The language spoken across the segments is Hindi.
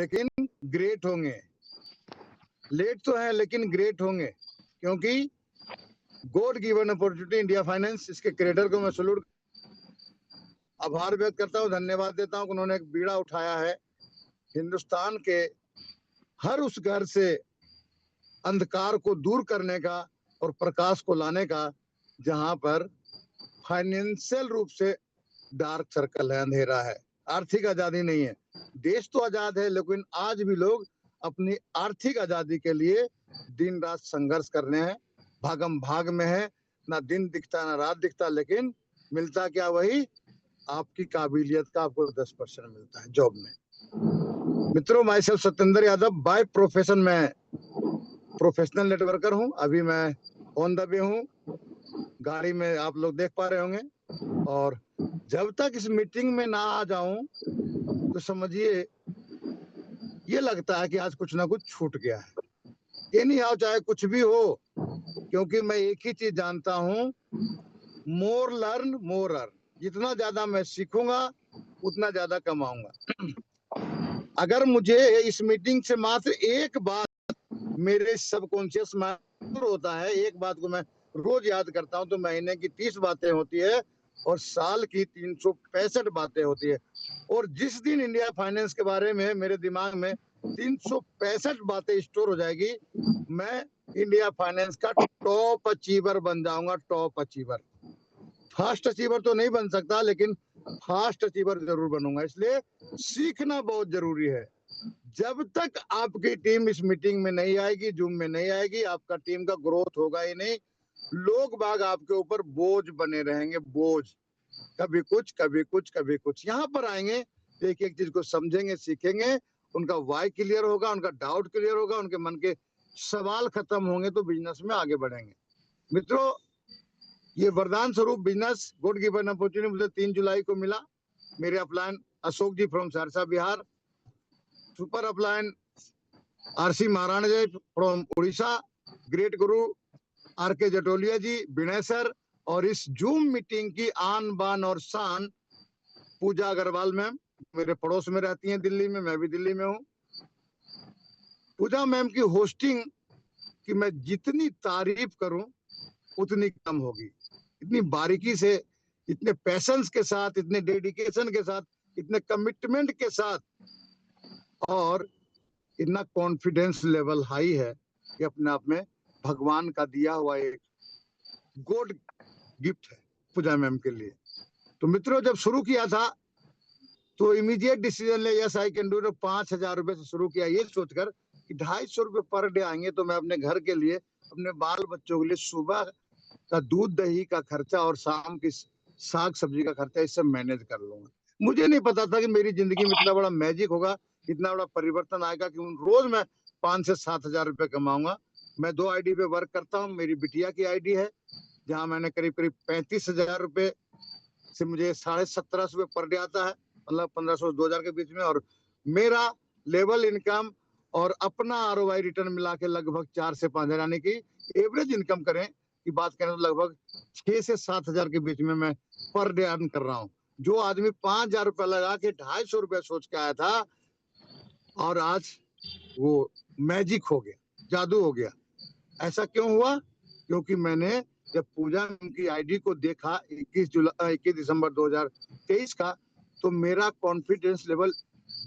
लेकिन ग्रेट होंगे। लेट तो है लेकिन ग्रेट होंगे, क्योंकि God given opportunity India finance, इसके क्रिएटर को मैं सैल्यूट आभार व्यक्त करता हूँ, धन्यवाद देता हूँ कि उन्होंने एक बीड़ा उठाया है हिंदुस्तान के हर उस घर से अंधकार को दूर करने का और प्रकाश को लाने का जहां पर फाइनेंशियल रूप से डार्क सर्कल है, अंधेरा है। आर्थिक आजादी नहीं है। देश तो आजाद है, लेकिन आज भी लोग अपनी आर्थिक आजादी के लिए दिन रात संघर्ष कर रहे हैं, भागम भाग में है, ना दिन दिखता ना रात दिखता, लेकिन मिलता क्या वही आपकी काबिलियत का आपको 10% मिलता है जॉब में। मित्रों, my self Satyendra Yadav, by profession मैं प्रोफेशनल नेटवर्कर हूं। अभी मैं ऑन द वे हूं, गाड़ी में आप लोग देख पा रहे होंगे, और जब तक इस मीटिंग में ना आ जाऊं तो समझिए ये लगता है कि आज कुछ ना कुछ छूट गया है। ये नहीं आओ चाहे कुछ भी हो, क्योंकि मैं एक ही चीज जानता हूं, मोर लर्न मोर अर्न। जितना ज्यादा मैं सीखूंगा उतना ज्यादा कमाऊंगा। अगर मुझे इस मीटिंग से मात्र एक बात मेरे सबकॉन्शियस माइंड होता है, एक बात को मैं रोज याद करता हूं, तो महीने की 30 बातें होती है और साल की 365 बातें होती है। और जिस दिन इंडिया फाइनेंस के बारे में मेरे दिमाग में 365 बातें स्टोर हो जाएगी, मैं इंडिया फाइनेंस का टॉप अचीवर बन जाऊंगा। टॉप अचीवर, फास्ट अचीवर तो नहीं बन सकता, लेकिन फास्ट अचीवर जरूर बनूंगा। इसलिए सीखना बहुत जरूरी है। जब तक आपकी टीम इस मीटिंग में नहीं आएगी, जूम में नहीं आएगी, आपका टीम का ग्रोथ होगा ही नहीं। लोग बाग आपके ऊपर बोझ बने रहेंगे, बोझ, कभी कुछ कभी कुछ कभी कुछ। यहाँ पर आएंगे, एक एक चीज को समझेंगे, सीखेंगे, उनका वाई क्लियर होगा, उनका डाउट क्लियर होगा, उनके मन के सवाल खत्म होंगे, तो बिजनेस में आगे बढ़ेंगे। मित्रों, ये वरदान स्वरूप बिजनेस गॉड गिवन अपॉर्चुनिटी मुझे 3 जुलाई को मिला। मेरे upline Ashok ji from Saharsa Bihar, super upline RC Maharana ji from Orissa, great guru RK Jatolia ji, Vinay sir, और इस जूम मीटिंग की आन बान और शान पूजा अग्रवाल मैम, मेरे पड़ोस में रहती हैं दिल्ली में, मैं भी दिल्ली में हूँ। पूजा मैम की होस्टिंग की मैं जितनी तारीफ करूं उतनी कम होगी। इतनी बारीकी से, इतने पैशंस के साथ, इतने डेडिकेशन के साथ, इतने कमिटमेंट के साथ, और इतना कॉन्फिडेंस लेवल हाई है कि अपने आप में भगवान का दिया हुआ एक गॉड गिफ्ट है पूजा मैम के लिए। तो मित्रों, जब शुरू किया था तो इमीडिएट डिसीजन ले, yes I can do it. 5,000 रुपए से शुरू किया, ये सोचकर कि 250 रुपए पर डे आएंगे तो मैं अपने घर के लिए, अपने बाल बच्चों के लिए सुबह का दूध दही का खर्चा और शाम की साग सब्जी का खर्चा इस सब मैनेज कर लूंगा। मुझे नहीं पता था कि मेरी जिंदगी में इतना बड़ा मैजिक होगा, इतना बड़ा परिवर्तन आएगा कि रोज मैं 5 से 7,000 रुपए कमाऊंगा। मैं 2 आईडी पे वर्क करता हूँ। मेरी बिटिया की आईडी है, जहां मैंने करीब करीब 35,000 रुपए से मुझे 1750 रुपए पर डे आता है, मतलब 1500 से 2000 के बीच में। और मेरा लेवल इनकम और अपना आरओआई रिटर्न मिला के लगभग 4 से 5,000, यानी कि एवरेज इनकम करें की बात करें तो लगभग 6 से 7,000 के बीच में मैं पर डे अर्न कर रहा हूँ। जो आदमी 5,000 रुपए लगा के 250 रुपए सोच के आया था, और आज वो मैजिक हो गया, जादू हो गया। ऐसा क्यों हुआ? क्योंकि मैंने जब पूजा की आईडी को देखा 21 दिसंबर 2023 का, तो मेरा कॉन्फिडेंस लेवल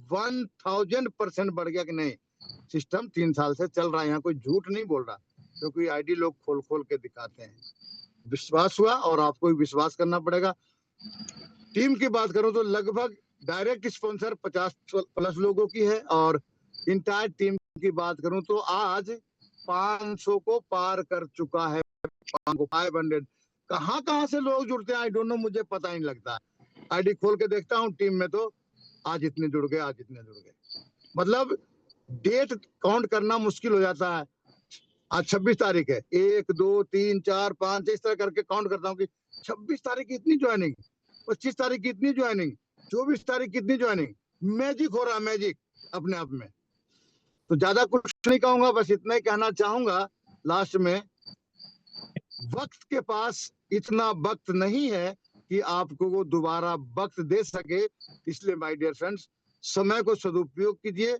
1000% बढ़ गया कि नहीं, सिस्टम 3 साल से चल रहा है, यहाँ कोई झूठ नहीं बोल रहा, क्योंकि आईडी लोग खोल खोल के दिखाते हैं। विश्वास हुआ, और आपको भी विश्वास करना पड़ेगा। टीम की बात करूं तो लगभग डायरेक्ट स्पॉन्सर 50 प्लस लोगों की है, और इंटायर टीम की बात करूं तो आज 500 को पार कर चुका है। 500 कहाँ से लोग जुड़ते हैं आई डोंट नो, मुझे पता ही नहीं लगता। आईडी खोल के देखता हूँ टीम में, तो आज इतने जुड़ गए, आज इतने जुड़ गए। मतलब डेट काउंट करना मुश्किल हो जाता है। आज 26 तारीख है, 1 2 3 4 5 इस तरह करके काउंट करता हूँ कि 26 तारीख की इतनी ज्वाइनिंग, 25 तारीख की इतनी ज्वाइनिंग, 24 तारीख की इतनी ज्वाइनिंग। मैजिक हो रहा है, मैजिक अपने आप में। तो ज्यादा कुछ नहीं कहूंगा, बस इतना ही कहना चाहूंगा लास्ट में, वक्त के पास इतना वक्त नहीं है कि आपको वो दोबारा वक्त दे सके। इसलिए माय डियर फ्रेंड्स, समय को सदुपयोग कीजिए,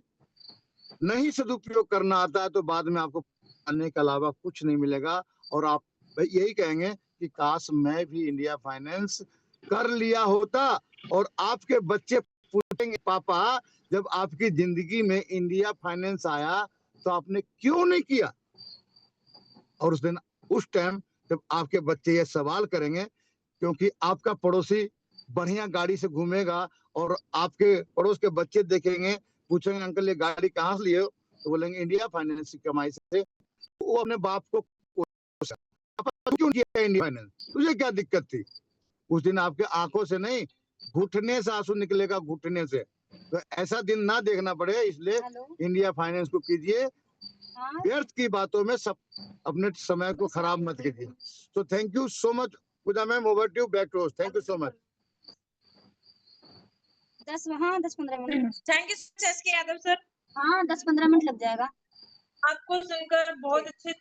नहीं सदुपयोग करना आता है तो बाद में आपको आने के अलावा कुछ नहीं मिलेगा, और आप यही कहेंगे कि काश मैं भी इंडिया फाइनेंस कर लिया होता। और आपके बच्चे पूछेंगे पापा जब आपकी जिंदगी में इंडिया फाइनेंस आया तो आपने क्यों नहीं किया। और उस टाइम जब आपके बच्चे ये सवाल करेंगे, क्योंकि आपका पड़ोसी बढ़िया गाड़ी से घूमेगा और आपके पड़ोस के बच्चे देखेंगे, पूछेंगे अंकल ये गाड़ी कहाँ से लिए हो, तो बोलेंगे इंडिया फाइनेंस की कमाई से। वो अपने बाप को क्यों किया इंडिया फाइनेंस, तुझे क्या दिक्कत थी। उस दिन आपके आंखों से नहीं घुटने से आंसू निकलेगा, घुटने से। तो ऐसा दिन ना देखना पड़े, इसलिए इंडिया फाइनेंस को कीजिए, व्यर्थ की बातों में सब अपने समय को खराब मत कीजिए। तो thank you so much Pooja ma'am, over to back to host. Thank you so much. 10-15 minute. Thank you SK Yadav sir. हाँ 10-15 मिनट लग जाएगा। आपको सुनकर बहुत अच्छे